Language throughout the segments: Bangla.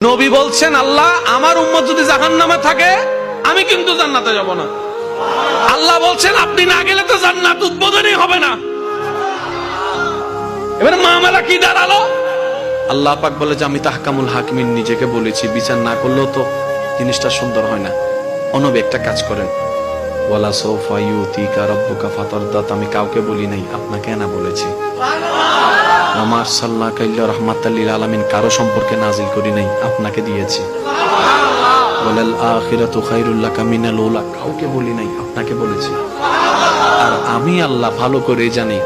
নবী বলছেন, আল্লাহ আমার উম্মত যদি জাহান্নামে থাকে আমি কিন্তু জান্নাতে যাব না। আল্লাহ বলছেন, আপনি না গেলে তো জান্নাত উদ্বোধনই হবে না। এবারে মামলা কি দাঁড়ালো? আল্লাহ পাক বলে যে আমি তাহকামুল হাকিমিন নিজেকে বলেছি, বিচার না করলেও তো জিনিসটা সুন্দর হয় না। নবী একটা কাজ করেন, ওয়ালা সাউফা ইউতিকা রাব্বুকা ফাতারদাত, আমি কাউকে বলি নাই, আপনাকে না বলেছি। ওমা আরসালনাকা ইল্লা রাহমাতাল লিল আলামিন, কারো সম্পর্কে নাজিল করি নাই, আপনাকে দিয়েছি। ওয়ালাল আখিরাতু খায়রুল লাকা মিনাল উলা, কাউকে বলি নাই, আপনাকে বলেছি। আর আমি আল্লাহ ভালো করে জানি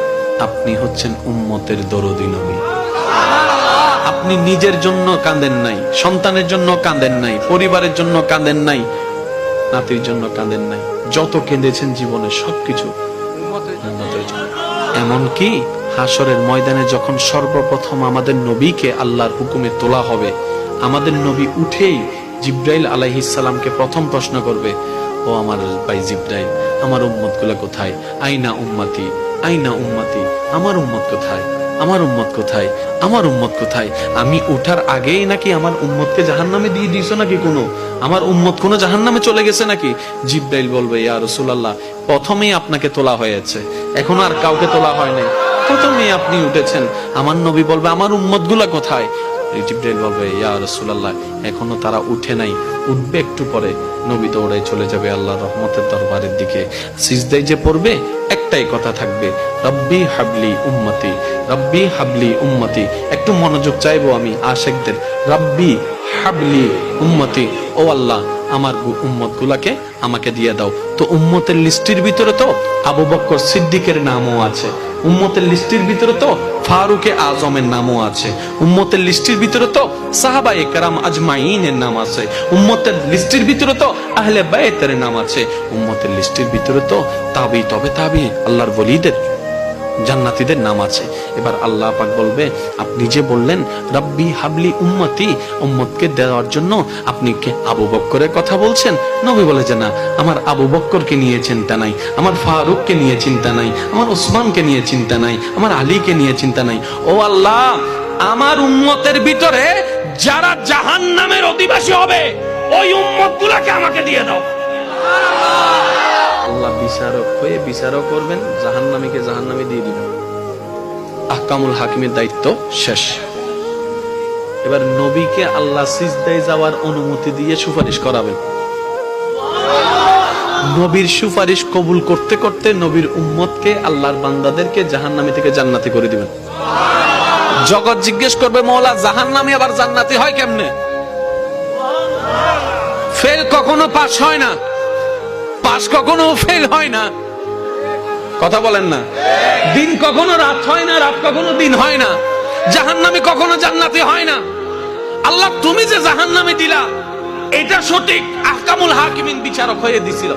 আপনি হচ্ছেন উম্মতের দরদী নবী। আপনি নিজের জন্য কাঁদেন নাই, সন্তানের জন্য কাঁদেন নাই, পরিবারের জন্য কাঁদেন নাই, নাতির জন্য কাঁদেন নাই, যত কেঁদেছেন জীবনে সবকিছু উম্মতের জন্য। এমনকি হাসরের ময়দানে যখন সর্বপ্রথম আমাদের নবীকে আল্লাহর হুকুমে তোলা হবে, আমাদের নবী উঠেই জিব্রাইল আলাইহিস সালামকে প্রথম প্রশ্ন করবে, ও আমার ভাই জিব্রাইল, আমার উম্মত গুলা কোথায়? আইনা উম্মতি, আইনা উম্মতি, আমার উম্মত কোথায়? আমার উম্মত কোথায়? আমার উম্মত কোথায়? আমি উঠার আগেই নাকি আমার উম্মতকে জাহান্নামে দিয়ে দিয়েছো নাকি? কোনো আমার উম্মত কোনো জাহান্নামে চলে গেছে নাকি? জিব্রাইল বলবে, ইয়া রাসূলুল্লাহ, প্রথমেই আপনাকে তোলা হয়েছে, এখন আর কাউকে তোলা হয় নাই, প্রথমেই আপনি উঠেছেন। আমার নবী বলবে, আমার উম্মত গুলা কোথায়? জিব্রাইল বলবে, ইয়া রাসূলুল্লাহ, এখনো তারা উঠে নাই, উঠবে একটু পরে। নবী দৌড়ে চলে যাবে আল্লাহর রহমতের দরবারের দিকে। সিজদায় যে পড়বে একটাই কথা থাকবে, রব্বি হাবলি উম্মতি, রব্বি হাবলি উম্মতি। একটু মনোযোগ চাইবো আমি আশিকদের, রব্বি হাবলি উম্মতি, ও আল্লাহ আমার উম্মত গুলাকে আমাকে দিয়ে দাও। তো উম্মতের লিস্টের ভিতরে তো আবু বকর সিদ্দিকের নামও আছে, উম্মতের লিস্টের ভিতরে তো ফারুকে আজমের নামও আছে, উম্মতের লিস্টের ভিতরে তো সাহাবায়ে কেরাম আজমাইনের নাম আছে, উম্মতের লিস্টের ভিতরে তো আহলে বাইতের নাম আছে, উম্মতের লিস্টের ভিতরে তো তাবি তবে তাবি আল্লাহর ওলিদের জান্নাতীদের নাম আছে। এবার আল্লাহ পাক বলবে, আপনি যে বললেন রব্বি হাবলি উম্মতি, উম্মতকে দেওয়ার জন্য আপনি কি আবু বকরের কথা বলছেন? নবী বলে যে না, আমার আবু বকরকে নিয়ে চিন্তা নাই, আমার ফারুককে নিয়ে চিন্তা নাই, আমার ওসমানকে নিয়ে চিন্তা নাই, আমার আলীকে নিয়ে চিন্তা নাই। ও আল্লাহ, আমার উম্মতের ভিতরে যারা জাহান্নামের অধিবাসী হবে ওই উম্মতগুলোকে আমাকে দিয়ে দাও। আল্লাহ বিচারক হয়ে বিচারও করবেন, জাহান্নামীকে জাহান্নামে দিয়ে দিবেন। আহকামুল হাকিমের দায়িত্ব শেষ। এবার নবীকে আল্লাহ সিজদায় যাওয়ার অনুমতি দিয়ে সুপারিশ করাবেন। নবীর সুপারিশ কবুল করতে করতে নবীর উম্মতকে, আল্লাহর বান্দাদেরকে জাহান্নামী থেকে জান্নাতি করে দিবেন। জগৎ জিজ্ঞেস করবে, মওলা জাহান্নামী আবার জান্নাতি হয় কেমনে? ফেল কখনো পাস হয় না, পাস কখনো ফেল হয় না, কথা বলেন না। দিন কখনো রাত হয় না, রাত কখনো দিন হয় না, জাহান্নামী কখনো জান্নাতি হয় না। আল্লাহ তুমি যে জাহান্নামে দিলা এটা সঠিক, আহকামুল হাকিমিন বিচারক হয়ে দিছিল।